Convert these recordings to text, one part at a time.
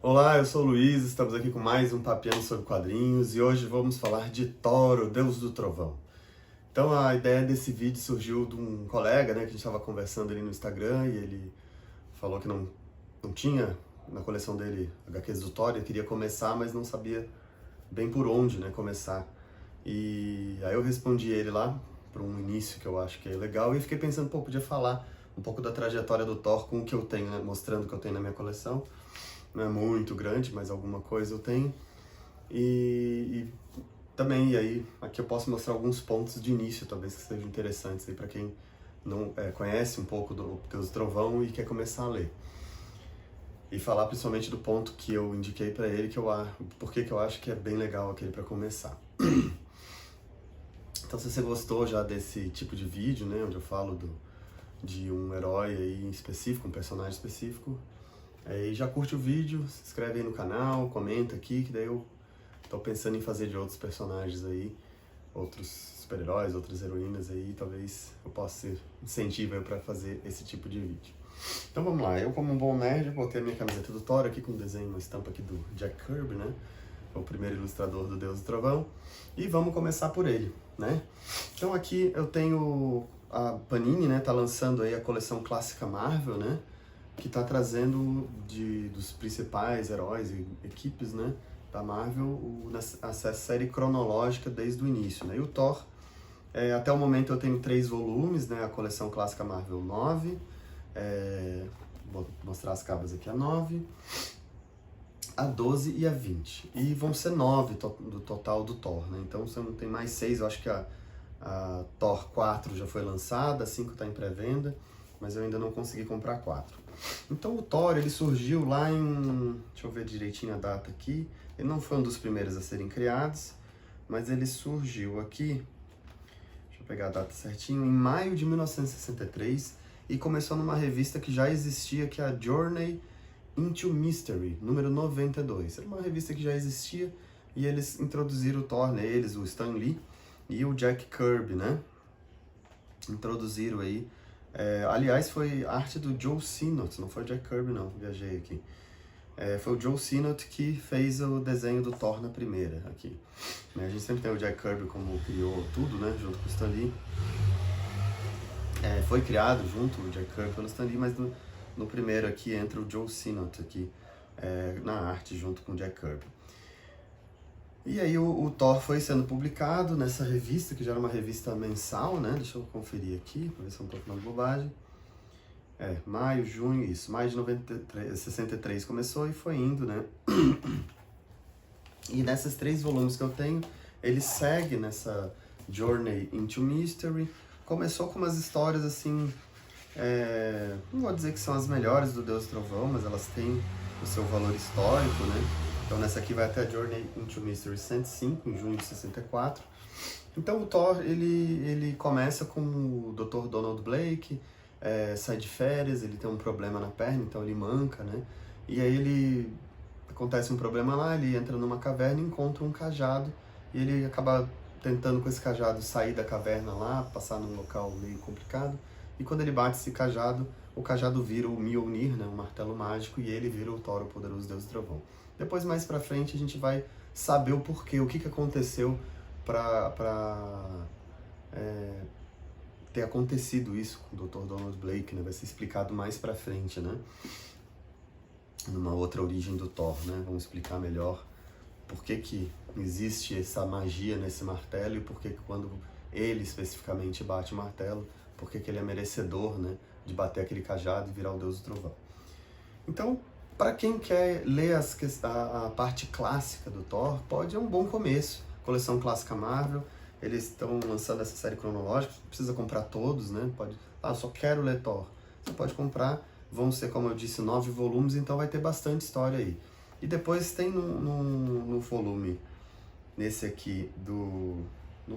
Olá, eu sou o Luiz, estamos aqui com mais um Papiando sobre Quadrinhos e hoje vamos falar de Thor, o Deus do Trovão. Então a ideia desse vídeo surgiu de um colega, né, que a gente estava conversando ali no Instagram e ele falou que não tinha na coleção dele HQs do Thor, ele queria começar, mas não sabia bem por onde, né, começar. E aí eu respondi ele lá para um início que eu acho que é legal e fiquei pensando, pô, podia falar um pouco da trajetória do Thor com o que eu tenho, né, mostrando o que eu tenho na minha coleção. Não é muito grande, mas alguma coisa eu tenho. E também, e aí, aqui eu posso mostrar alguns pontos de início, talvez que sejam interessantes aí para quem não conhece um pouco do Deus do Trovão e quer começar a ler. E falar principalmente do ponto que eu indiquei para ele, porque que eu acho que é bem legal aquele para começar. Então, se você gostou já desse tipo de vídeo, né, onde eu falo de um herói aí em específico, um personagem específico, aí já curte o vídeo, se inscreve aí no canal, comenta aqui, que daí eu tô pensando em fazer de outros personagens aí, outros super-heróis, outras heroínas aí, talvez eu possa ser incentivo aí pra fazer esse tipo de vídeo. Então vamos lá, eu como um bom nerd, botei a minha camiseta do Thor aqui com um desenho, uma estampa aqui do Jack Kirby, né? O primeiro ilustrador do Deus do Trovão. E vamos começar por ele, né? Então aqui eu tenho a Panini, né? Tá lançando aí a coleção clássica Marvel, né? Que está trazendo dos principais heróis e equipes, né, da Marvel a série cronológica desde o início. Né? E o Thor, até o momento eu tenho 3 volumes, né, a coleção clássica Marvel 9, vou mostrar as capas aqui, a 9, a 12 e a 20. E vão ser 9 do total do Thor, né? Então você não tem mais 6, eu acho que a Thor 4 já foi lançada, a 5 está em pré-venda, mas eu ainda não consegui comprar 4. Então o Thor, ele surgiu lá em... deixa eu ver direitinho a data aqui. Ele não foi um dos primeiros a serem criados, mas ele surgiu aqui, deixa eu pegar a data certinho, em maio de 1963, e começou numa revista que já existia, que é a Journey into Mystery, número 92. Era uma revista que já existia, e eles introduziram o Thor neles, o Stan Lee e o Jack Kirby, né? Introduziram aí. Aliás, foi arte do Joe Sinnott, não foi o Jack Kirby não, viajei aqui. Foi o Joe Sinnott que fez o desenho do Thor na primeira aqui. A gente sempre tem o Jack Kirby como criou tudo, né, junto com o Stan Lee. Foi criado junto o Jack Kirby pelo Stan Lee, mas no primeiro aqui entra o Joe Sinnott aqui, na arte junto com o Jack Kirby. E aí o Thor foi sendo publicado nessa revista, que já era uma revista mensal, né? Deixa eu conferir aqui, para ver se eu não estou falando bobagem. Maio, junho, isso. Maio de 63 começou e foi indo, né? E nesses 3 volumes que eu tenho, ele segue nessa Journey into Mystery. Começou com umas histórias assim... não vou dizer que são as melhores do Deus Trovão, mas elas têm o seu valor histórico, né? Então nessa aqui vai até a Journey into Mystery 105, em junho de 64. Então o Thor, ele começa com o Dr. Donald Blake, sai de férias, ele tem um problema na perna, então ele manca, né? E aí acontece um problema lá, ele entra numa caverna e encontra um cajado, e ele acaba tentando com esse cajado sair da caverna lá, passar num local meio complicado, e quando ele bate esse cajado, o cajado vira o Mjolnir, né, um martelo mágico, e ele vira o Thor, o poderoso Deus do Trovão. Depois, mais pra frente, a gente vai saber o porquê, o que aconteceu pra ter acontecido isso com o Dr. Donald Blake, né? Vai ser explicado mais pra frente, né? Numa outra origem do Thor, né? Vamos explicar melhor por que existe essa magia nesse martelo e por que quando ele especificamente bate o martelo, por que ele é merecedor, né? De bater aquele cajado e virar o Deus do Trovão. Então, para quem quer ler a parte clássica do Thor, é um bom começo. Coleção clássica Marvel, eles estão lançando essa série cronológica, não precisa comprar todos, né? Eu só quero ler Thor. Você pode comprar, vão ser, como eu disse, 9 volumes, então vai ter bastante história aí. E depois tem no volume, nesse aqui, no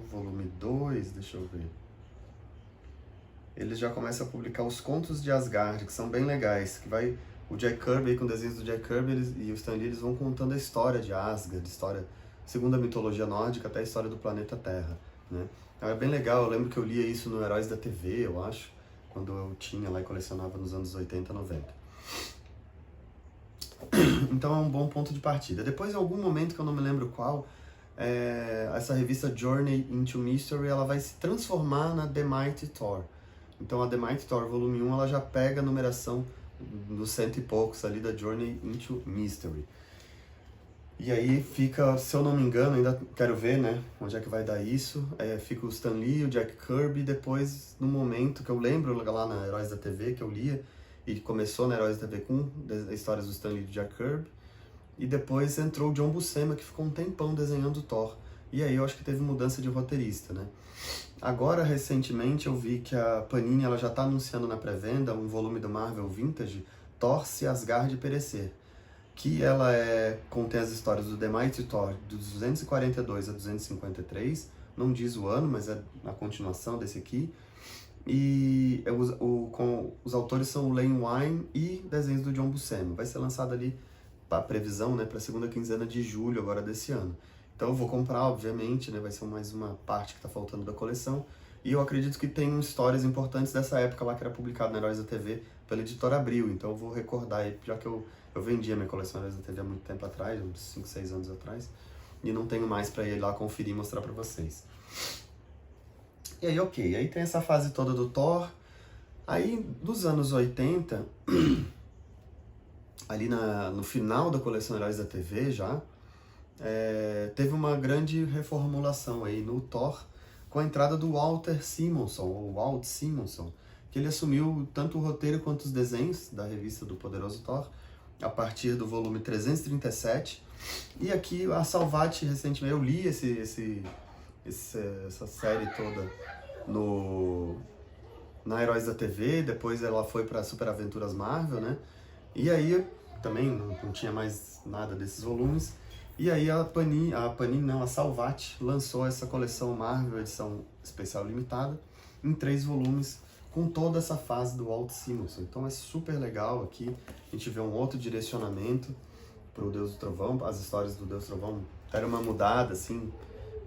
volume 2, deixa eu ver. Eles já começam a publicar os contos de Asgard, que são bem legais, que vai... O Jack Kirby, com desenhos do Jack Kirby e o Stan Lee, eles vão contando a história de Asgard, história, segundo a mitologia nórdica, até a história do planeta Terra, né? Então é bem legal, eu lembro que eu lia isso no Heróis da TV, eu acho, quando eu tinha lá e colecionava nos anos 80, 90. Então é um bom ponto de partida. Depois, em algum momento, que eu não me lembro qual, essa revista Journey into Mystery, ela vai se transformar na The Mighty Thor. Então a The Mighty Thor volume 1, ela já pega a numeração dos 100 e poucos ali da Journey into Mystery. E aí fica, se eu não me engano, ainda quero ver, né, onde é que vai dar isso, fica o Stan Lee, o Jack Kirby, depois, no momento que eu lembro lá na Heróis da TV, que eu lia, e começou na Heróis da TV com histórias do Stan Lee e do Jack Kirby, e depois entrou o John Buscema, que ficou um tempão desenhando o Thor. E aí eu acho que teve mudança de roteirista, né. Agora, recentemente, eu vi que a Panini ela já está anunciando na pré-venda um volume do Marvel Vintage, Thor se Asgard perecer, que ela contém as histórias do The Mighty Thor, dos 242 a 253, não diz o ano, mas é a continuação desse aqui, e os autores são o Len Wein e desenhos do John Buscema. Vai ser lançado ali, a previsão, né, para a segunda quinzena de julho agora desse ano. Então eu vou comprar, obviamente, né, vai ser mais uma parte que está faltando da coleção, e eu acredito que tem histórias importantes dessa época lá que era publicado na Heróis da TV pela editora Abril, então eu vou recordar aí, já que eu vendi a minha coleção Heróis da TV há muito tempo atrás, uns 5, 6 anos atrás, e não tenho mais para ir lá conferir e mostrar para vocês. E aí, ok, aí tem essa fase toda do Thor. Aí, dos anos 80, ali no final da coleção Heróis da TV já, teve uma grande reformulação aí no Thor, com a entrada do Walter Simonson, ou Walt Simonson, que ele assumiu tanto o roteiro quanto os desenhos da revista do Poderoso Thor, a partir do volume 337. E aqui a Salvat, recentemente, eu li essa série toda na Heróis da TV, depois ela foi para Super Aventuras Marvel, né? E aí também não tinha mais nada desses volumes. E aí a Salvat lançou essa coleção Marvel, edição especial limitada, em 3 volumes, com toda essa fase do Walt Simonson. Então é super legal aqui, a gente vê um outro direcionamento para o Deus do Trovão. As histórias do Deus do Trovão deram uma mudada, assim,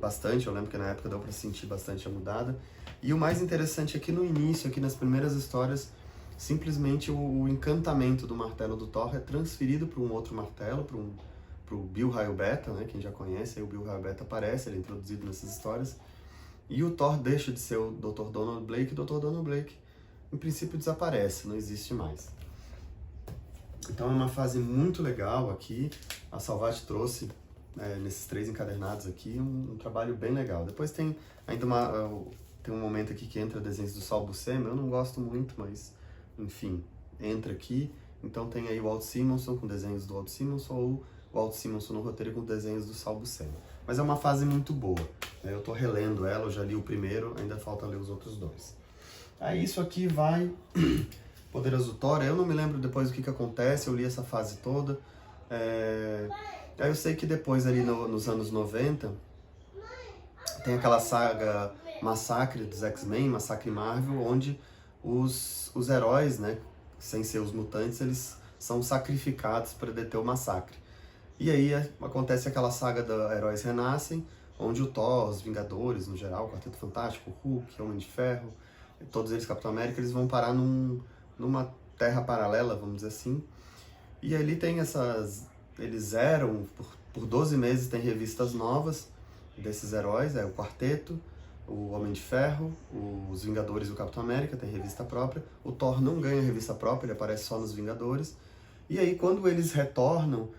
bastante. Eu lembro que na época deu para sentir bastante a mudada. E o mais interessante aqui no início, aqui nas primeiras histórias, simplesmente o encantamento do martelo do Thor é transferido para um outro martelo, para o Bill Raio Beta, né? Quem já conhece, aí o Bill Raio Beta aparece, ele é introduzido nessas histórias. E o Thor deixa de ser o Dr. Donald Blake, e o Dr. Donald Blake, em princípio, desaparece, não existe mais. Então é uma fase muito legal aqui, a Salvat trouxe, nesses 3 encadernados aqui, um trabalho bem legal. Depois tem ainda tem um momento aqui que entra desenhos do Saul Buscema, eu não gosto muito, mas, enfim, entra aqui. Então tem aí o Walt Simonson com desenhos do Walt Simonson, ou o Walt Simonson no roteiro com desenhos do Saul Buscema. Mas é uma fase muito boa, né? Eu tô relendo ela, eu já li o primeiro, ainda falta ler os outros 2. Aí isso aqui vai... Poderoso Thor, eu não me lembro depois o que acontece, eu li essa fase toda. Aí eu sei que depois ali nos anos 90, tem aquela saga Massacre dos X-Men, Massacre Marvel, onde os heróis, né, sem ser os mutantes, eles são sacrificados para deter o massacre. E aí acontece aquela saga da Heróis Renascem, onde o Thor, os Vingadores, no geral, o Quarteto Fantástico, o Hulk, Homem de Ferro, todos eles, Capitão América, eles vão parar numa terra paralela, vamos dizer assim. E ali tem eles eram, por 12 meses, tem revistas novas desses heróis, o Quarteto, o Homem de Ferro, os Vingadores e o Capitão América, tem revista própria. O Thor não ganha revista própria, ele aparece só nos Vingadores. E aí, quando eles retornam,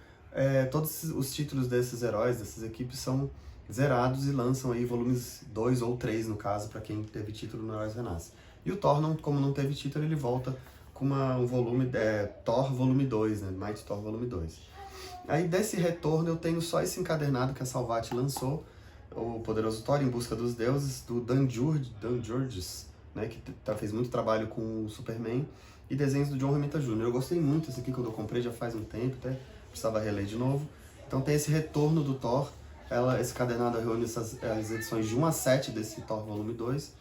todos os títulos desses heróis, dessas equipes, são zerados e lançam aí volumes 2 ou 3, no caso, para quem teve título no Heróis Renasce. E o Thor, como não teve título, ele volta com um volume, Thor volume 2, né? Mighty Thor volume 2. Aí desse retorno eu tenho só esse encadernado que a Salvat lançou, o Poderoso Thor em Busca dos Deuses, do Dan Jurgens, né? Que fez muito trabalho com o Superman, e desenhos do John Romita Jr. Eu gostei muito desse aqui, quando eu comprei já faz um tempo, até precisava reler de novo. Então tem esse retorno do Thor, esse encadernado reúne as edições de 1 a 7 desse Thor volume 2,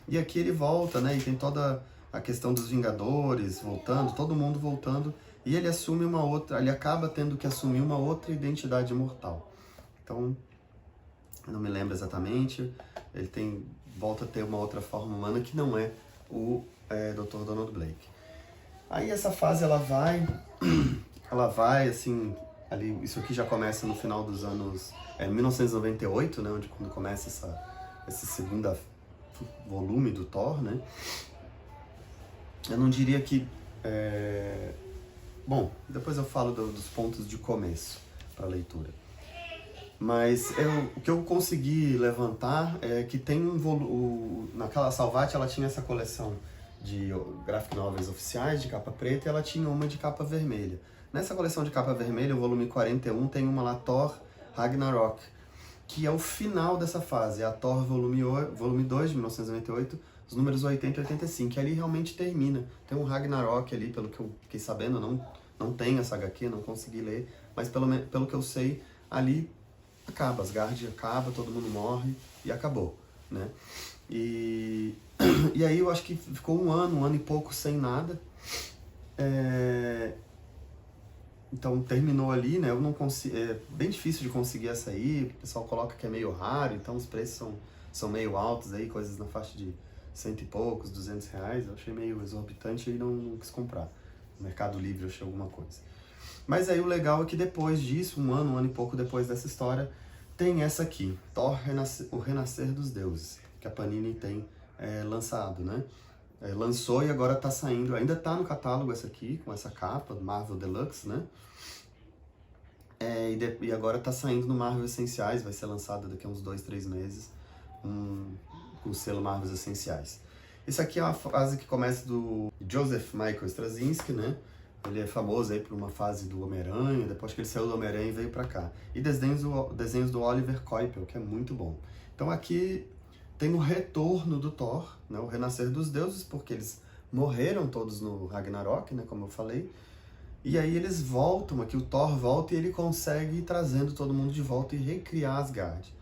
e aqui ele volta, né? E tem toda a questão dos Vingadores voltando, todo mundo voltando, e ele assume ele acaba tendo que assumir uma outra identidade imortal. Então, eu não me lembro exatamente, ele volta a ter uma outra forma humana que não é o Dr. Donald Blake. Aí essa fase ela vai ela vai, assim, ali, isso aqui já começa no final dos anos 1998, né, onde quando começa esse segundo volume do Thor, né. Eu não diria que... Bom, depois eu falo dos pontos de começo para a leitura. Mas o que eu consegui levantar é que tem naquela Salvat ela tinha essa coleção de graphic novels oficiais de capa preta e ela tinha uma de capa vermelha. Nessa coleção de capa vermelha, o volume 41, tem uma lá, Thor Ragnarok, que é o final dessa fase, é a Thor volume 2, de 1998, os números 80 e 85, que ali realmente termina. Tem um Ragnarok ali, pelo que eu fiquei sabendo, não tenho essa HQ, não consegui ler, mas pelo que eu sei, ali acaba, Asgard acaba, todo mundo morre e acabou, né? E aí eu acho que ficou um ano e pouco sem nada. Então terminou ali, né? Eu não consigo, é bem difícil de conseguir essa aí, o pessoal coloca que é meio raro, então os preços são meio altos aí, coisas na faixa de 100 e poucos, 200 reais, eu achei meio exorbitante e não quis comprar. No Mercado Livre eu achei alguma coisa. Mas aí o legal é que depois disso, um ano e pouco depois dessa história, tem essa aqui, Thor, o Renascer dos Deuses, que a Panini tem lançado, né? Lançou e agora tá saindo, ainda tá no catálogo essa aqui, com essa capa, Marvel Deluxe, né? E agora tá saindo no Marvel Essenciais, vai ser lançado daqui a uns 2, 3 meses, com o selo Marvel Essenciais. Isso aqui é uma fase que começa do Joseph Michael Straczynski, né? Ele é famoso aí por uma fase do Homem-Aranha, depois que ele saiu do Homem-Aranha e veio pra cá. E desenhos do Oliver Coipel, que é muito bom. Então aqui tem o retorno do Thor, né, o renascer dos deuses, porque eles morreram todos no Ragnarok, né, como eu falei. E aí eles voltam, aqui o Thor volta e ele consegue ir trazendo todo mundo de volta e recriar Asgard,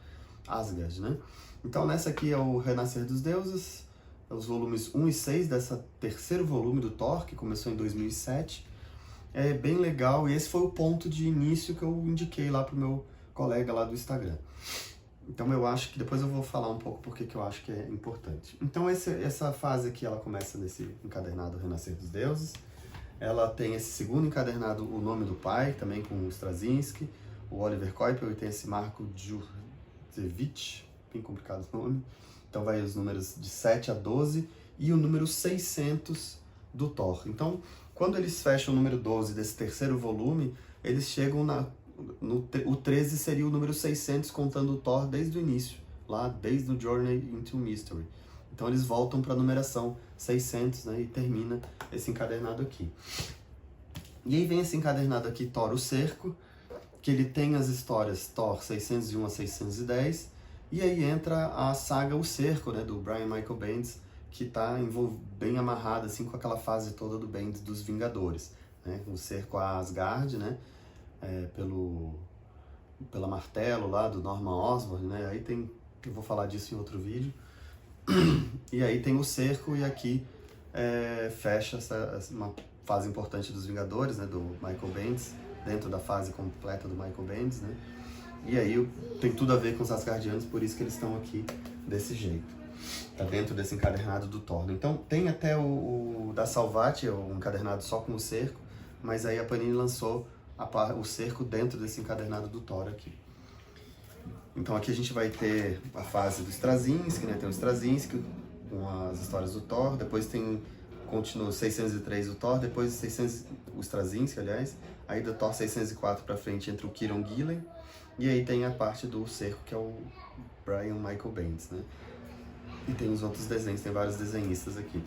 né? Então nessa aqui é o Renascer dos Deuses, os volumes 1 e 6 dessa terceiro volume do Thor, que começou em 2007. É bem legal, e esse foi o ponto de início que eu indiquei lá pro meu colega lá do Instagram. Então eu acho que depois eu vou falar um pouco porque que eu acho que é importante. Então essa fase aqui, ela começa nesse encadernado Renascer dos Deuses. Ela tem esse segundo encadernado, O Nome do Pai, também com o Straczynski, o Oliver Coipel, e tem esse Marco Djurjevic, bem complicado o nome. Então vai os números de 7 a 12 e o número 600 do Thor. Então, quando eles fecham o número 12 desse terceiro volume, eles chegam o 13 seria o número 600, contando o Thor desde o início, lá desde o Journey into Mystery. Então eles voltam para a numeração 600, né, e termina esse encadernado aqui. E aí vem esse encadernado aqui, Thor, o Cerco, que ele tem as histórias Thor 601 a 610, e aí entra a saga O Cerco, né, do Brian Michael Bendis, que está bem amarrado assim, com aquela fase toda do Bendis dos Vingadores, né, o cerco a Asgard, né, pela Martelo lá, do Norman Osborn, né, aí eu vou falar disso em outro vídeo. E aí tem o cerco, e aqui fecha uma fase importante dos Vingadores, né, do Michael Bendis, dentro da fase completa do Michael Bendis, né, e aí tem tudo a ver com os Asgardianos, por isso que eles estão aqui desse jeito. Tá dentro desse encadernado do Thor. Então tem até o da Salvat, um encadernado só com o cerco, mas aí a Panini lançou o cerco dentro desse encadernado do Thor aqui. Então aqui a gente vai ter a fase do Straczynski, né? Tem o Straczynski com as histórias do Thor, depois continua o 603 do Thor, depois o Straczynski, aliás, aí do Thor 604 pra frente entra o Kieron Gillen, e aí tem a parte do cerco, que é o Brian Michael Bendis, né? E tem os outros desenhos, tem vários desenhistas aqui.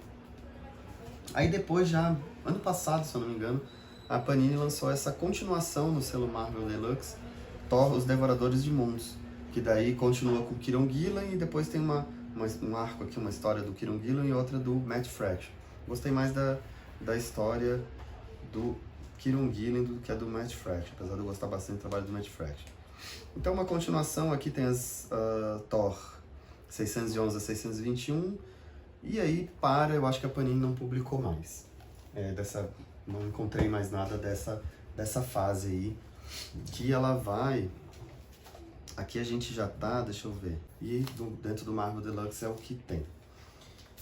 Aí depois, já ano passado, se eu não me engano, a Panini lançou essa continuação no selo Marvel Deluxe, Thor, Os Devoradores de Mundos, que daí continua com o Kieron Gillen e depois tem um arco aqui, uma história do Kieron Gillen e outra do Matt Fraction. Gostei mais da história do Kieron Gillen do que a do Matt Fraction, apesar de eu gostar bastante do trabalho do Matt Fraction. Então uma continuação, aqui tem as Thor 611 a 621, e aí eu acho que a Panini não publicou mais. Não encontrei mais nada dessa fase aí, que ela vai... Aqui a gente já tá, deixa eu ver, e dentro do Marvel Deluxe é o que tem.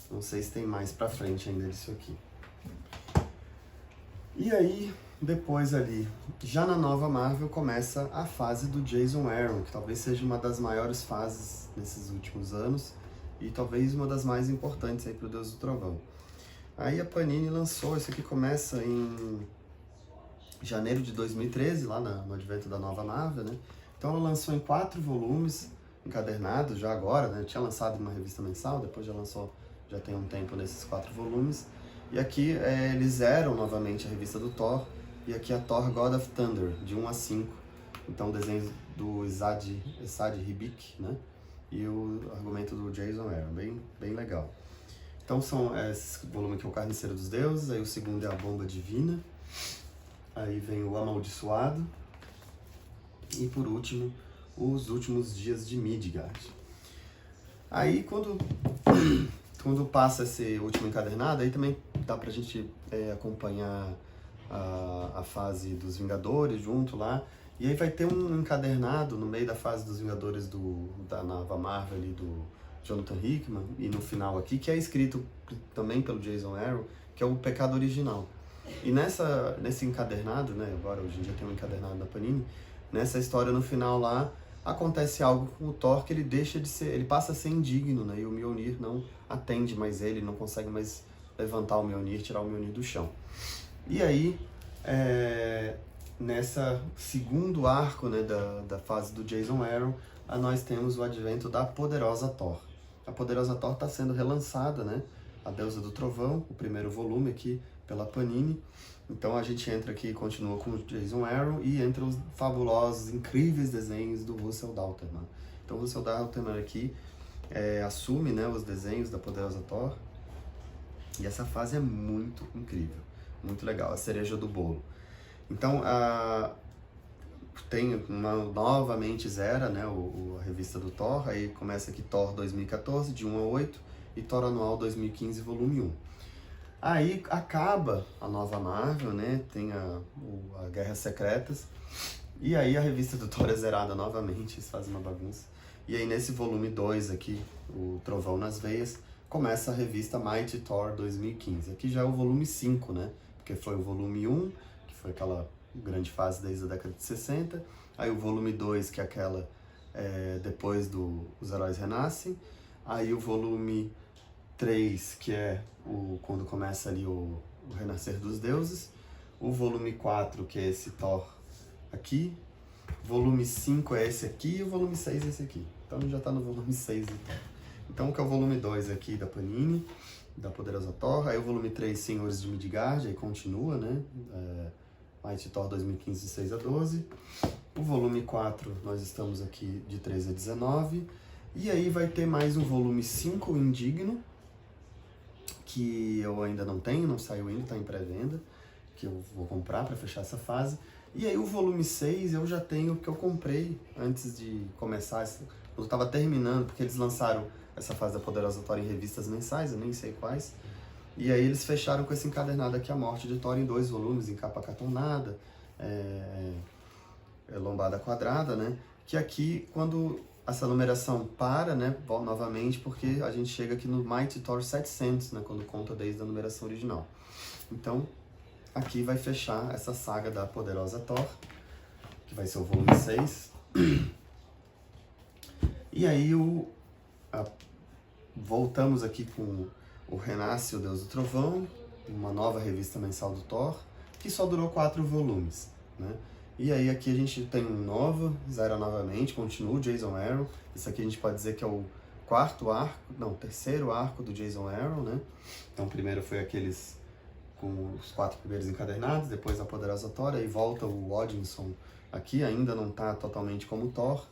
Não sei se tem mais pra frente ainda disso aqui. E aí, Depois ali, já na nova Marvel, começa a fase do Jason Aaron, que talvez seja uma das maiores fases nesses últimos anos e talvez uma das mais importantes aí pro Deus do Trovão. Aí a Panini lançou, isso aqui começa em janeiro de 2013, lá no advento da nova Marvel, né? Então ela lançou em 4 volumes, encadernados já agora, né? Tinha lançado em uma revista mensal, depois já lançou, já tem um tempo nesses 4 volumes. E aqui eles zeram novamente a revista do Thor, e aqui a Thor God of Thunder, de 1 a 5. Então desenhos do Esad Ribic, né? E o argumento do Jason Aaron, bem legal. Então são esse volume aqui, o Carniceiro dos Deuses, aí o segundo é a Bomba Divina, aí vem o Amaldiçoado, e por último, os Últimos Dias de Midgard. Aí quando passa esse último encadernado, aí também dá pra gente acompanhar a fase dos Vingadores junto lá. E aí vai ter um encadernado no meio da fase dos Vingadores da nova Marvel ali, do Jonathan Hickman, e no final aqui, que é escrito também pelo Jason Aaron, que é o Pecado Original. E nesse encadernado, né, agora hoje em dia tem um encadernado da Panini, nessa história no final lá, acontece algo com o Thor que ele deixa de ser, ele passa a ser indigno, né, e o Mjolnir não atende mais ele, não consegue mais levantar o Mjolnir, tirar o Mjolnir do chão. E aí, nessa segundo arco, né, da fase do Jason Aaron, nós temos o advento da Poderosa Thor. A Poderosa Thor está sendo relançada, né, A Deusa do Trovão, o primeiro volume aqui pela Panini. Então a gente entra aqui e continua com o Jason Aaron e entra os fabulosos, incríveis desenhos do Russell Dalterman. Então o Russell Dalterman aqui assume, né, os desenhos da Poderosa Thor, e essa fase é muito incrível, muito legal, a cereja do bolo. Então tem novamente zera, né, a revista do Thor, aí começa aqui Thor 2014, de 1 a 8, e Thor Anual 2015, volume 1. Aí acaba a nova Marvel, né, tem a Guerras Secretas, e aí a revista do Thor é zerada novamente, eles fazem uma bagunça. E aí nesse volume 2 aqui, o Trovão nas Veias, começa a revista Mighty Thor 2015. Aqui já é o volume 5, né, porque foi o volume 1, que foi aquela grande fase desde a década de 60, aí o volume 2, que é aquela depois Os Heróis Renascem, aí o volume 3, que é quando começa ali o Renascer dos Deuses, o volume 4, que é esse Thor aqui, volume 5 é esse aqui, e o volume 6 é esse aqui. Então já está no volume 6 então que é o volume 2 aqui da Panini, da Poderosa Thor, aí o volume 3, Senhores de Midgard, aí continua, né, Mighty Thor 2015, de 6 a 12, o volume 4 nós estamos aqui de 13 a 19, e aí vai ter mais um volume 5, Indigno, que eu ainda não tenho, não saiu ainda, está em pré-venda, que eu vou comprar para fechar essa fase. E aí o volume 6 eu já tenho, que eu comprei antes de começar, eu estava terminando, porque eles lançaram essa fase da Poderosa Thor em revistas mensais, eu nem sei quais. E aí eles fecharam com esse encadernado aqui, A Morte de Thor, em 2 volumes, em capa cartonada, lombada quadrada, né? Que aqui, quando essa numeração para, né, novamente, porque a gente chega aqui no Mighty Thor 700, né, quando conta desde a numeração original. Então, aqui vai fechar essa saga da Poderosa Thor, que vai ser o volume 6. E aí, voltamos aqui com o Renasce, o Deus do Trovão, uma nova revista mensal do Thor, que só durou 4 volumes, né? E aí aqui a gente tem um novo, zera novamente, continua o Jason Aaron. Isso aqui a gente pode dizer que é o terceiro arco do Jason Aaron, né? Então o primeiro foi aqueles com os 4 primeiros encadernados, depois a Poderosa Thor, aí volta o Odinson aqui, ainda não está totalmente como Thor,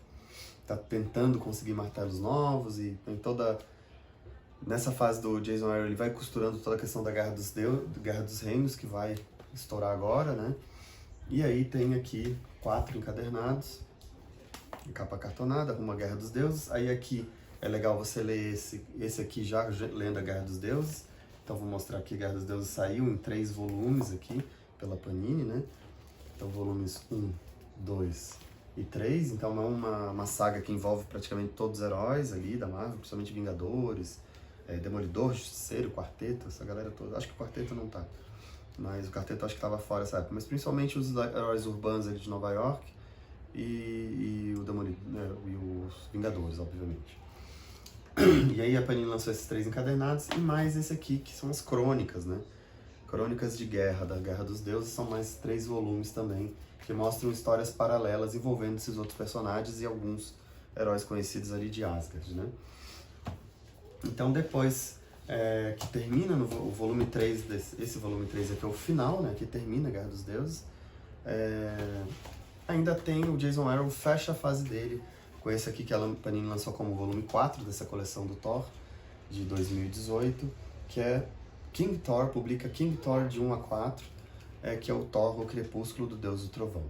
está tentando conseguir martelos novos e tem toda... Nessa fase do Jason Aaron ele vai costurando toda a questão da Guerra dos Reinos, que vai estourar agora, né? E aí tem aqui 4 encadernados, em capa cartonada, Rumo à Guerra dos Deuses. Aí aqui é legal você ler esse aqui já lendo a Guerra dos Deuses. Então vou mostrar aqui, Guerra dos Deuses saiu em 3 volumes aqui, pela Panini, né? Então volumes 1, 2 e 3. Então é uma saga que envolve praticamente todos os heróis ali da Marvel, principalmente Vingadores, Demolidor, Justiceiro, Quarteto, essa galera toda. Acho que o Quarteto não tá. mas o quarteto acho que estava fora dessa época. Mas principalmente os heróis urbanos ali de Nova York e os Vingadores, obviamente. E aí a Panini lançou esses 3 encadernados e mais esse aqui, que são as crônicas, né? Crônicas de Guerra, da Guerra dos Deuses, são mais 3 volumes também, que mostram histórias paralelas envolvendo esses outros personagens e alguns heróis conhecidos ali de Asgard, né? Então depois que termina o volume 3, esse volume 3 aqui é o final, né? Que termina a Guerra dos Deuses, ainda tem o Jason Aaron fecha a fase dele com esse aqui que a Panini lançou como volume 4 dessa coleção do Thor, de 2018, que é King Thor, publica King Thor de 1 a 4, que é o Thor, o Crepúsculo do Deus do Trovão.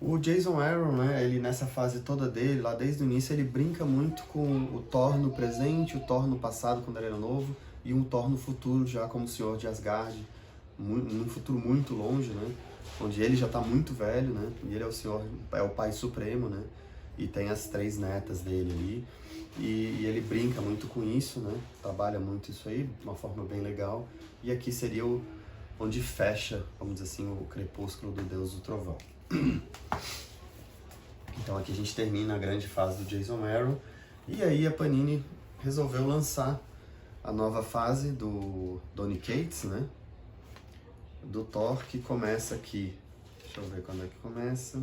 O Jason Aaron, né, ele nessa fase toda dele, lá desde o início, ele brinca muito com o Thor no presente, o Thor no passado, quando ele era novo, e um Thor no futuro, já como Senhor de Asgard, num futuro muito longe, né, onde ele já está muito velho, né, e ele é o Pai Supremo, né, e tem as 3 netas dele ali, e ele brinca muito com isso, né, trabalha muito isso aí, de uma forma bem legal, e aqui seria onde fecha, vamos dizer assim, o Crepúsculo do Deus do Trovão. Então aqui a gente termina a grande fase do Jason Aaron, e aí a Panini resolveu lançar a nova fase do Donny Cates, né, do Thor, que começa aqui, deixa eu ver quando é que começa.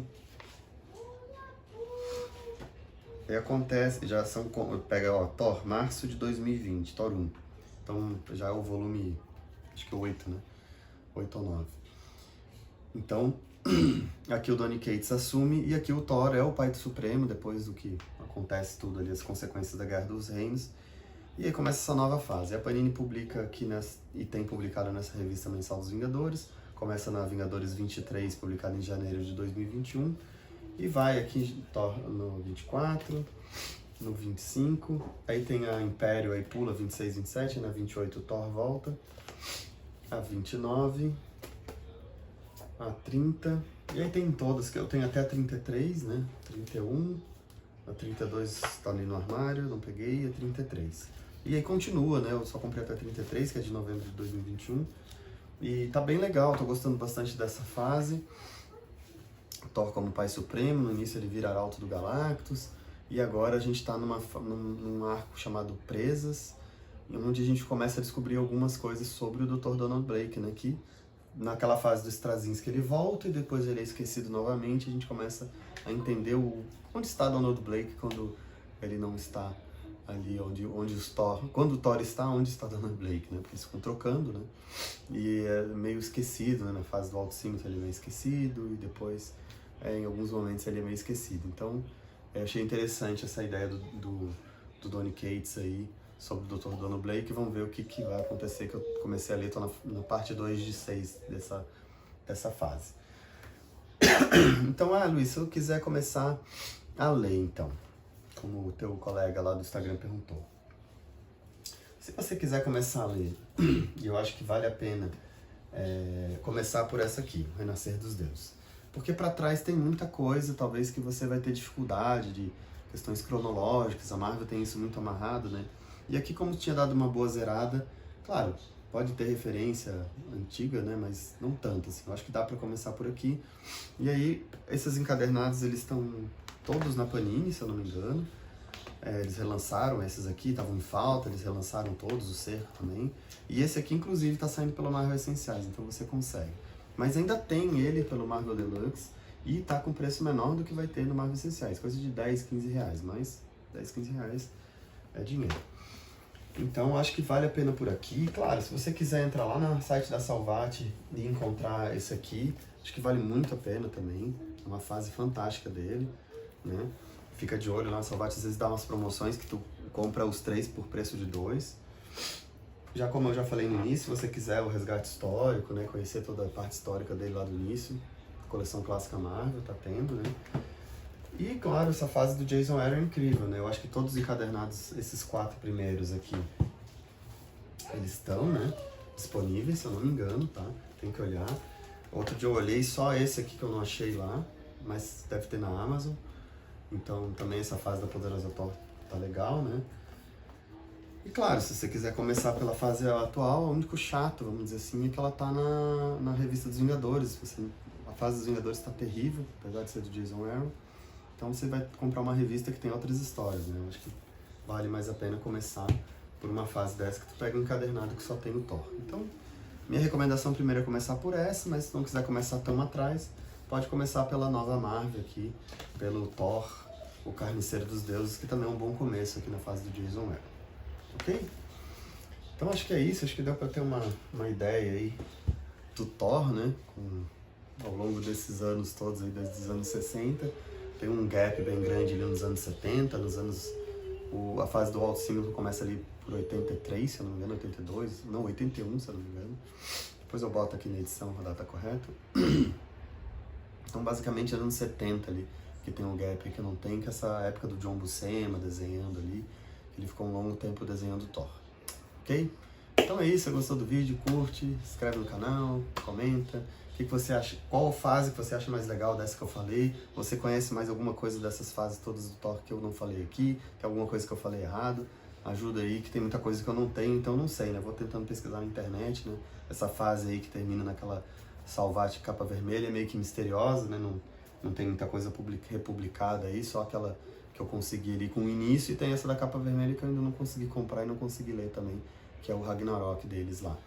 E acontece, já são, pega, ó, Thor, março de 2020, Thor 1. Então já é o volume, acho que é o 8, né? 8 ou 9. Então, aqui o Donny Cates assume, e aqui o Thor é o Pai Supremo, depois do que acontece tudo ali, as consequências da Guerra dos Reinos. E aí começa essa nova fase. A Panini publica aqui, e tem publicado nessa revista mensal dos Vingadores, começa na Vingadores 23, publicada em janeiro de 2021, e vai aqui no 24, no 25, aí tem a Império, aí pula 26, 27, na 28 o Thor volta, a 29, a 30, e aí tem todas, que eu tenho até a 33, né, 31, a 32 tá ali no armário, não peguei, a 33. E aí continua, né, eu só comprei até a 33, que é de novembro de 2021, e tá bem legal, tô gostando bastante dessa fase. Thor como Pai Supremo, no início ele vira Arauto do Galactus, e agora a gente está num arco chamado Presas, onde a gente começa a descobrir algumas coisas sobre o Dr. Donald Blake, né, que naquela fase do Straczynski ele volta e depois ele é esquecido novamente, a gente começa a entender onde está Donald Blake quando ele não está ali onde os Thor, quando o Thor está, onde está Donald Blake, né, porque eles ficam trocando, né, e é meio esquecido, né, na fase do altímetro ele é meio esquecido, e depois em alguns momentos ele é meio esquecido. Então eu achei interessante essa ideia do Donny Cates aí sobre o Dr. Donald Blake. Vamos ver o que vai acontecer, que eu comecei a ler, tô na parte 2 de 6 dessa fase. Então, Luiz, se eu quiser começar a ler, então, como o teu colega lá do Instagram perguntou. Se você quiser começar a ler, e eu acho que vale a pena começar por essa aqui, o Renascer dos Deuses. Porque para trás tem muita coisa, talvez, que você vai ter dificuldade de questões cronológicas, a Marvel tem isso muito amarrado, né? E aqui, como tinha dado uma boa zerada, claro, pode ter referência antiga, né? Mas não tanto, assim. Eu acho que dá para começar por aqui. E aí, esses encadernados, eles estão todos na Panini, se eu não me engano. Eles relançaram esses aqui, estavam em falta, eles relançaram todos, o Cerco também. E esse aqui, inclusive, está saindo pelo Marvel Essenciais, então você consegue. Mas ainda tem ele pelo Marvel Deluxe e tá com preço menor do que vai ter no Marvel Essenciais, coisa de 10, 15 reais, mas 10, 15 reais é dinheiro. Então acho que vale a pena por aqui. Claro, se você quiser entrar lá no site da Salvat e encontrar esse aqui, acho que vale muito a pena também, é uma fase fantástica dele, né? Fica de olho lá, a Salvat às vezes dá umas promoções que tu compra os 3 por preço de 2. Já como eu já falei no início, se você quiser o resgate histórico, né, conhecer toda a parte histórica dele lá do início, coleção clássica Marvel, tá tendo, né? E, claro, essa fase do Jason Aaron é incrível, né? Eu acho que todos os encadernados, esses 4 primeiros aqui, eles estão, né, disponíveis, se eu não me engano, tá? Tem que olhar. Outro dia eu olhei só esse aqui que eu não achei lá, mas deve ter na Amazon. Então, também essa fase da Poderosa Thor tá legal, né? E claro, se você quiser começar pela fase atual, o único chato, vamos dizer assim, é que ela tá na revista dos Vingadores. A fase dos Vingadores tá terrível, apesar de ser do Jason Aaron. Então você vai comprar uma revista que tem outras histórias, né? Eu acho que vale mais a pena começar por uma fase dessa que tu pega um encadernado que só tem o Thor. Então, minha recomendação primeiro é começar por essa, mas se não quiser começar tão atrás, pode começar pela nova Marvel aqui, pelo Thor, o Carniceiro dos Deuses, que também é um bom começo aqui na fase do Jason Aaron. Ok? Então acho que é isso, acho que deu pra ter uma ideia aí do Thor, né? Ao longo desses anos todos aí, desde os anos 60. Tem um gap bem grande ali nos anos 70, a fase do Walt Simmons começa ali por 83, se eu não me engano, 82, não, 81, se eu não me engano. Depois eu boto aqui na edição a data correta. Então basicamente é anos 70 ali, que tem um gap que não tem, que é essa época do John Buscema desenhando ali, ele ficou um longo tempo desenhando Thor. Ok? Então é isso, se gostou do vídeo, curte, se inscreve no canal, comenta. O que você acha? Qual fase que você acha mais legal dessa que eu falei? Você conhece mais alguma coisa dessas fases todas do Thor que eu não falei aqui? Tem alguma coisa que eu falei errado? Ajuda aí, que tem muita coisa que eu não tenho, então eu não sei, né? Vou tentando pesquisar na internet, né? Essa fase aí que termina naquela Salvat capa vermelha é meio que misteriosa, né? Não tem muita coisa republicada aí, só aquela que eu consegui ali com o início, e tem essa da capa vermelha que eu ainda não consegui comprar e não consegui ler também, que é o Ragnarok deles lá.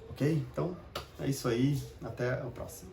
Ok? Então, é isso aí. Até o próximo.